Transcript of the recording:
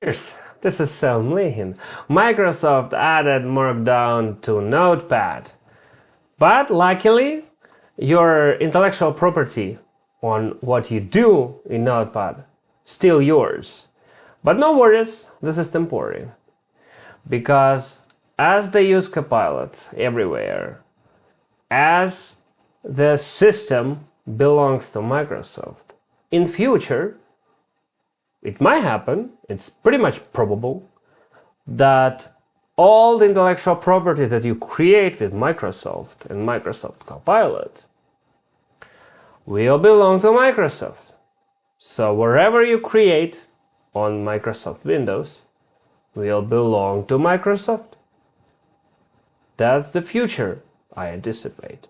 Cheers, this is Sam Lehin. Microsoft added Markdown to Notepad. But luckily, your intellectual property on what you do in Notepad still yours. But no worries, this is temporary. Because as they use Copilot everywhere, as the system belongs to Microsoft, in future, it might happen, it's pretty much probable, that all the intellectual property that you create with Microsoft and Microsoft Copilot will belong to Microsoft. So wherever you create on Microsoft Windows will belong to Microsoft. That's the future I anticipate.